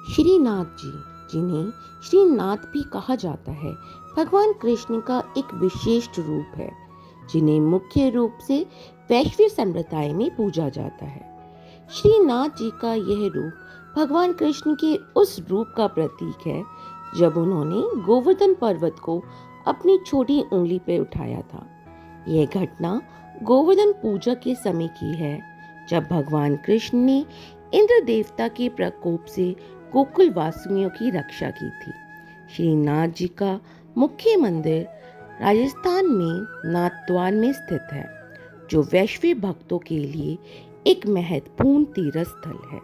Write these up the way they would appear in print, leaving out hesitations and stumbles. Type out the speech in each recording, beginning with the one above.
श्रीनाथ जी, जिन्हें श्रीनाथ भी कहा जाता है, भगवान कृष्ण का एक विशेष रूप है जिन्हें मुख्य रूप से वैष्णव संप्रदाय में पूजा जाता है। श्रीनाथ जी का यह रूप भगवान कृष्ण के उस रूप का प्रतीक है जब उन्होंने गोवर्धन पर्वत को अपनी छोटी उंगली पर उठाया था। यह घटना गोवर्धन पूजा के समय की है, जब भगवान कृष्ण ने इंद्र देवता के प्रकोप से गोकुल वासियों की रक्षा की थी। श्रीनाथ जी का मुख्य मंदिर राजस्थान में नाथद्वार में स्थित है, जो वैष्णव भक्तों के लिए एक महत्वपूर्ण तीर्थ स्थल है।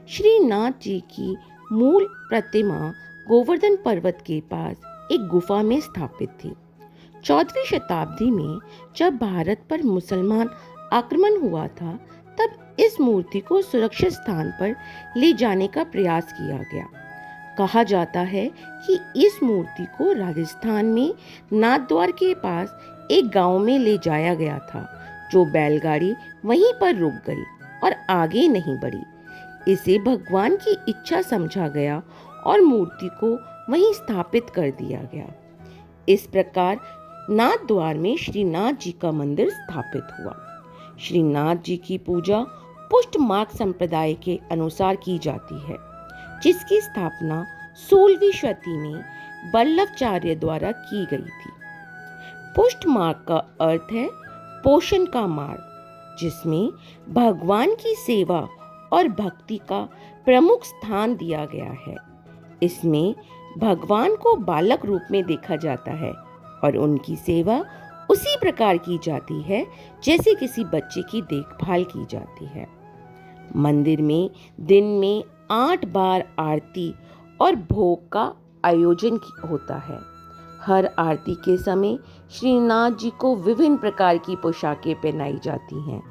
श्रीनाथ जी की मूल प्रतिमा गोवर्धन पर्वत के पास एक गुफा में स्थापित थी। 14वीं शताब्दी में जब भारत पर मुसलमान आक्रमण हुआ था, तब इस मूर्ति को सुरक्षित स्थान पर ले जाने का प्रयास किया गया। कहा जाता है कि इस मूर्ति को राजस्थान में नाथद्वार के पास एक गांव में ले जाया गया था, जो बैलगाड़ी वहीं पर रुक गई और आगे नहीं बढ़ी। इसे भगवान की इच्छा समझा गया और मूर्ति को वहीं स्थापित कर दिया गया। इस प्रकार नाथद्वार में श्रीनाथ जी का मंदिर स्थापित हुआ। श्रीनाथ जी की पूजा पुष्ट मार्ग संप्रदाय के अनुसार की जाती है, जिसकी स्थापना 16वीं शती में बल्लभाचार्य द्वारा की गई थी। पुष्ट मार्ग का अर्थ है पोषण का मार्ग, जिसमें भगवान की सेवा और भक्ति का प्रमुख स्थान दिया गया है। इसमें भगवान को बालक रूप में देखा जाता है और उनकी सेवा उसी प्रकार की जाती है जैसे किसी बच्चे की देखभाल की जाती है। मंदिर में दिन में 8 बार आरती और भोग का आयोजन होता है। हर आरती के समय श्रीनाथ जी को विभिन्न प्रकार की पोशाकें पहनाई जाती हैं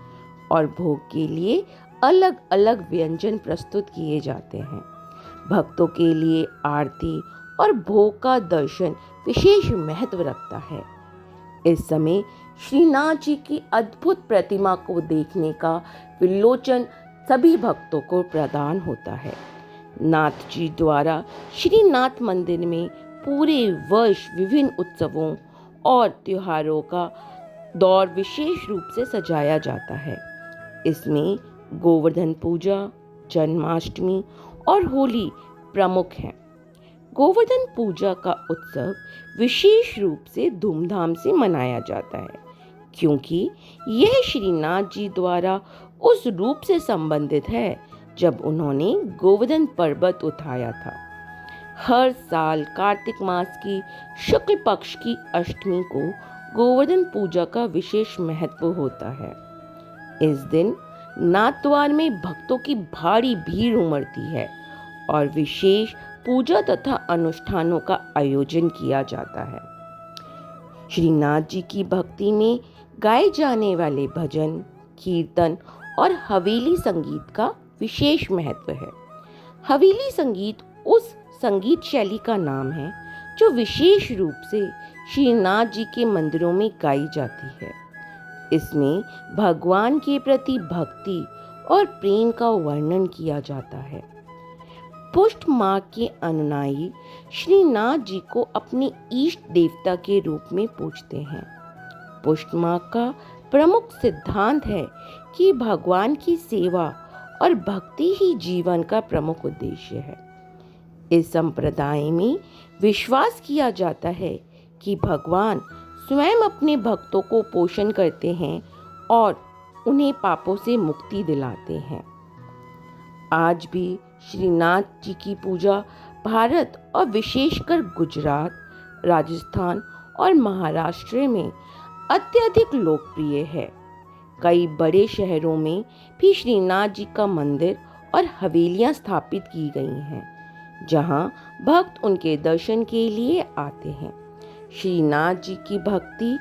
और भोग के लिए अलग अलग व्यंजन प्रस्तुत किए जाते हैं। भक्तों के लिए आरती और भोग का दर्शन विशेष महत्व रखता है। इस समय श्रीनाथ जी की अद्भुत प्रतिमा को देखने का विलोचन सभी भक्तों को प्रदान होता है। नाथ जी द्वारा श्रीनाथ मंदिर में पूरे वर्ष विभिन्न उत्सवों और त्योहारों का दौर विशेष रूप से सजाया जाता है। इसमें गोवर्धन पूजा, जन्माष्टमी और होली प्रमुख है। गोवर्धन पूजा का उत्सव विशेष रूप से धूमधाम से मनाया जाता है, क्योंकि यह श्रीनाथ जी द्वारा उस रूप से संबंधित है जब उन्होंने गोवर्धन पर्वत उठाया था। हर साल कार्तिक मास की शुक्ल पक्ष की अष्टमी को गोवर्धन पूजा का विशेष महत्व होता है। इस दिन नाथद्वार में भक्तों की भारी भीड़ उमड़ती है और विशेष पूजा तथा अनुष्ठानों का आयोजन किया जाता है। श्रीनाथ जी की भक्ति में गाए जाने वाले भजन, कीर्तन और हवेली संगीत का विशेष महत्व है। हवेली संगीत उस संगीत शैली का नाम है जो विशेष रूप से श्रीनाथ जी के मंदिरों में गाई जाती है। इसमें भगवान के प्रति भक्ति और प्रेम का वर्णन किया जाता है। पुष्ट मार्ग के अनुयायी श्रीनाथ जी को अपने इष्ट देवता के रूप में पूजते हैं। पुष्ट मार्ग का प्रमुख सिद्धांत है कि भगवान की सेवा और भक्ति ही जीवन का प्रमुख उद्देश्य है। इस संप्रदाय में विश्वास किया जाता है कि भगवान स्वयं अपने भक्तों को पोषण करते हैं और उन्हें पापों से मुक्ति दिलाते हैं। आज भी श्रीनाथ जी की पूजा भारत और विशेषकर गुजरात, राजस्थान और महाराष्ट्र में अत्यधिक लोकप्रिय है। कई बड़े शहरों में भी श्रीनाथ जी का मंदिर और हवेलियां स्थापित की गई हैं, जहां भक्त उनके दर्शन के लिए आते हैं। श्रीनाथ जी की भक्ति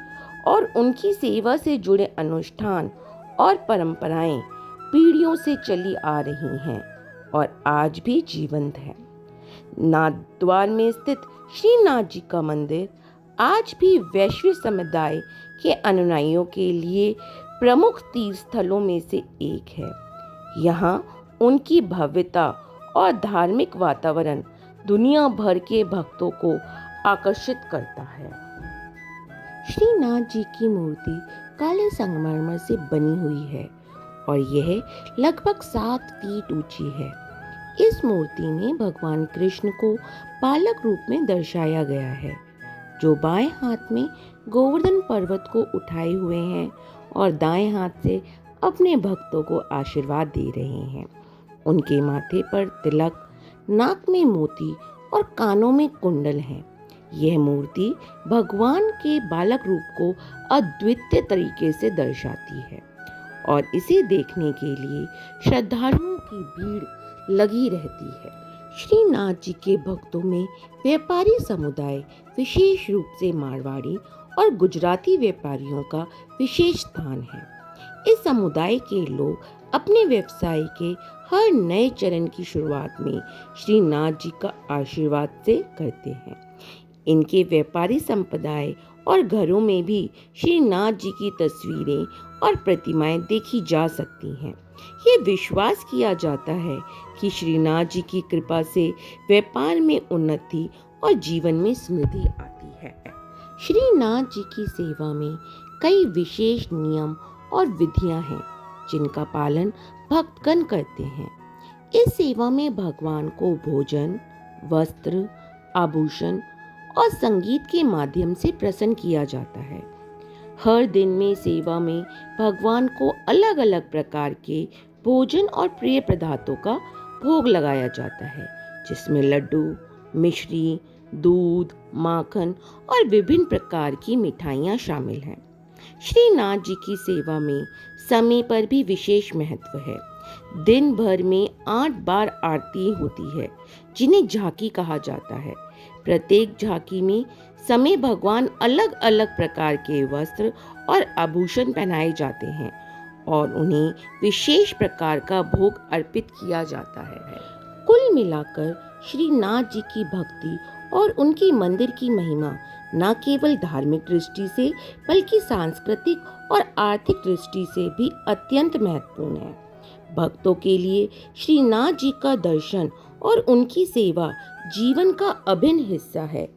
और उनकी सेवा से जुड़े अनुष्ठान और परंपराएं पीढ़ियों से चली आ रही हैं और आज भी जीवंत है। नाथद्वार में स्थित श्रीनाथ जी का मंदिर आज भी वैष्णव समुदाय के अनुयायियों के लिए प्रमुख तीर्थ स्थलों में से एक है। यहाँ उनकी भव्यता और धार्मिक वातावरण दुनिया भर के भक्तों को आकर्षित करता है। श्रीनाथ जी की मूर्ति काले संगमरमर से बनी हुई है और यह लगभग 7 फीट ऊंची है। इस मूर्ति में भगवान कृष्ण को बालक रूप में दर्शाया गया है, जो बाएं हाथ में गोवर्धन पर्वत को उठाए हुए हैं और दाएं हाथ से अपने भक्तों को आशीर्वाद दे रहे हैं। उनके माथे पर तिलक, नाक में मोती और कानों में कुंडल हैं। यह मूर्ति भगवान के बालक रूप को अद्वितीय तरीके से दर्शाती है और इसे देखने के लिए श्रद्धालुओं की भीड़ लगी रहती है। श्रीनाथ जी के भक्तों में व्यापारी समुदाय, विशेष रूप से मारवाड़ी और गुजराती व्यापारियों का विशेष स्थान है। इस समुदाय के लोग अपने व्यवसाय के हर नए चरण की शुरुआत में श्रीनाथ जी का आशीर्वाद से करते हैं। इनके व्यापारी संप्रदाय और घरों में भी श्रीनाथ जी की तस्वीरें और प्रतिमाएं देखी जा सकती हैं। ये विश्वास किया जाता है कि श्रीनाथ जी की कृपा से व्यापार में उन्नति और जीवन में समृद्धि आती है। श्रीनाथ जी की सेवा में कई विशेष नियम और विधियां हैं, जिनका पालन भक्तगण करते हैं। इस सेवा में भगवान को भोजन, वस्त्र, आभूषण और संगीत के माध्यम से प्रसन्न किया जाता है। हर दिन में सेवा में भगवान को अलग अलग प्रकार के भोजन और प्रिय पदार्थों का भोग लगाया जाता है, जिसमें लड्डू, मिश्री, दूध, माखन और विभिन्न प्रकार की मिठाइयाँ शामिल हैं। श्रीनाथ जी की सेवा में समय पर भी विशेष महत्व है। दिन भर में 8 बार आरती होती है, जिन्हें झांकी कहा जाता है। प्रत्येक झांकी में समय भगवान अलग अलग प्रकार के वस्त्र और आभूषण पहनाए जाते हैं और उन्हें विशेष प्रकार का भोग अर्पित किया जाता है। कुल मिलाकर श्रीनाथ जी की भक्ति और उनकी मंदिर की महिमा न केवल धार्मिक दृष्टि से बल्कि सांस्कृतिक और आर्थिक दृष्टि से भी अत्यंत महत्वपूर्ण है। भक्तों के लिए श्रीनाथ जी का दर्शन और उनकी सेवा जीवन का अभिन्न हिस्सा है।